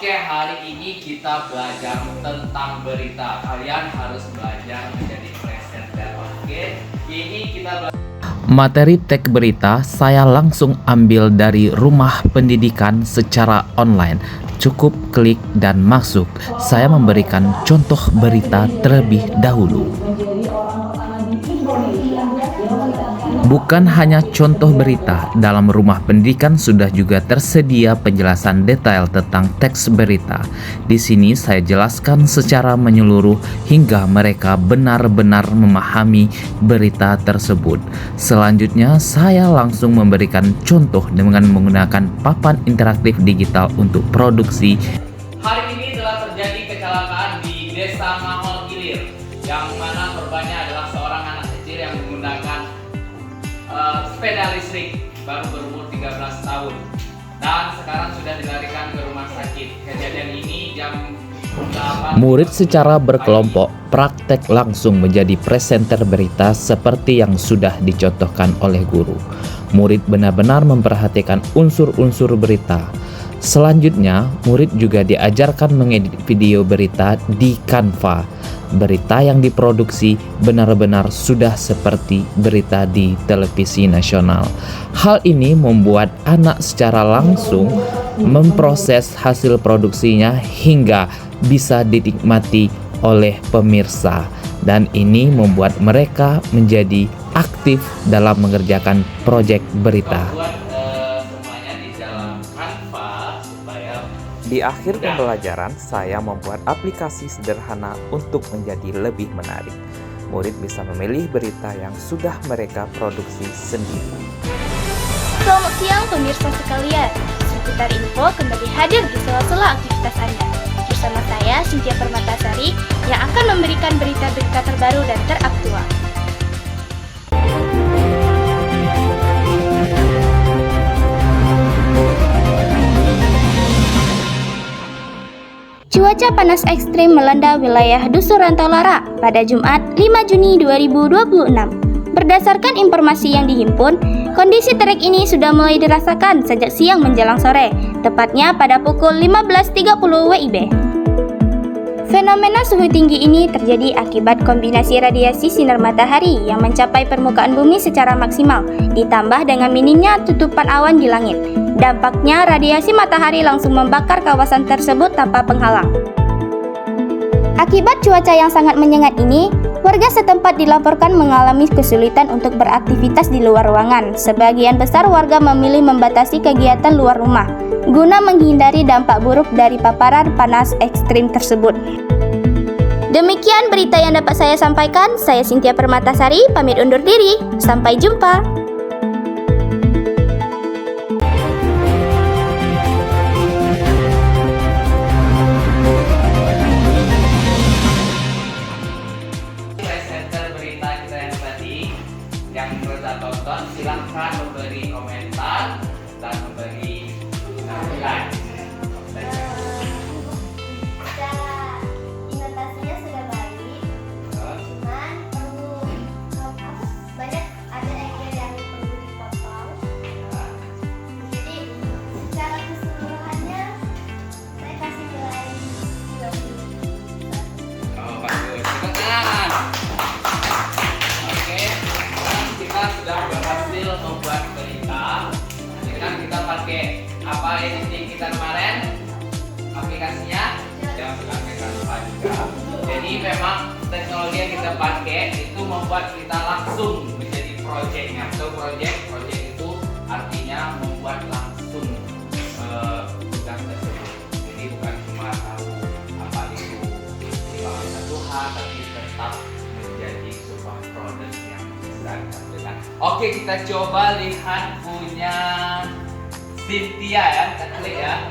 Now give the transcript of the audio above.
Oke, hari ini kita belajar tentang berita. Kalian harus belajar menjadi presenter. Oke, ini kita belajar. Materi teks berita saya langsung ambil dari Rumah Pendidikan secara online. Cukup klik dan masuk. Saya memberikan contoh berita terlebih dahulu. Bukan hanya contoh berita, dalam Rumah Pendidikan sudah juga tersedia penjelasan detail tentang teks berita. Di sini saya jelaskan secara menyeluruh hingga mereka benar-benar memahami berita tersebut. Selanjutnya saya langsung memberikan contoh dengan menggunakan papan interaktif digital untuk produksi. Hari ini telah terjadi kecelakaan di Desa Mahol Ilir, yang mana korbannya adalah seorang anak kecil yang menggunakan sepeda listrik baru berumur 13 tahun dan sekarang sudah dilarikan ke rumah sakit. Kejadian ini jam 8. Murid secara berkelompok praktek langsung menjadi presenter berita seperti yang sudah dicontohkan oleh guru. Murid benar-benar memperhatikan unsur-unsur berita. Selanjutnya, murid juga diajarkan mengedit video berita di Canva. Berita yang diproduksi benar-benar sudah seperti berita di televisi nasional. Hal ini membuat anak secara langsung memproses hasil produksinya hingga bisa dinikmati oleh pemirsa. Dan ini membuat mereka menjadi aktif dalam mengerjakan proyek berita. Di akhir pembelajaran, saya membuat aplikasi sederhana untuk menjadi lebih menarik. Murid bisa memilih berita yang sudah mereka produksi sendiri. Selamat siang pemirsa sekalian. Seputar info kembali hadir di sela-sela aktivitas Anda. Bersama saya, Cynthia Permatasari, yang akan memberikan berita-berita terbaru dan teraktual. Cuaca panas ekstrim melanda wilayah Dusun Rantau Lara pada Jumat 5 Juni 2026. Berdasarkan informasi yang dihimpun, kondisi terik ini sudah mulai dirasakan sejak siang menjelang sore, tepatnya pada pukul 15.30 WIB. Fenomena suhu tinggi ini terjadi akibat kombinasi radiasi sinar matahari yang mencapai permukaan bumi secara maksimal, ditambah dengan minimnya tutupan awan di langit. Dampaknya, radiasi matahari langsung membakar kawasan tersebut tanpa penghalang. Akibat cuaca yang sangat menyengat ini, warga setempat dilaporkan mengalami kesulitan untuk beraktivitas di luar ruangan. Sebagian besar warga memilih membatasi kegiatan luar rumah, guna menghindari dampak buruk dari paparan panas ekstrim tersebut. Demikian berita yang dapat saya sampaikan. Saya Cynthia Permatasari, pamit undur diri. Sampai jumpa. Yang kita tonton, silahkan memberi komentar dan memberi like. Secara inovasinya sudah baik, cuman perlu banyak ada yang perlu dipotong. Jadi secara keseluruhannya saya kasih nilai 30. Oh, bagus. Silakan. Oke, sekarang kita sudah berhasil membuat berita. Ini kan kita pakai apa editing kita kemarin? Aplikasinya yang pakai Canva juga. Jadi memang teknologi yang kita pakai itu membuat kita langsung menjadi projectnya. So project itu artinya membuat langsung tugas tersebut. Jadi bukan cuma tahu apa itu bahasa Tuhan, tapi tetap menjadi sebuah produk yang bisa ditampilkan. Oke, kita coba lihat punya Cynthia ya, kita klik ya.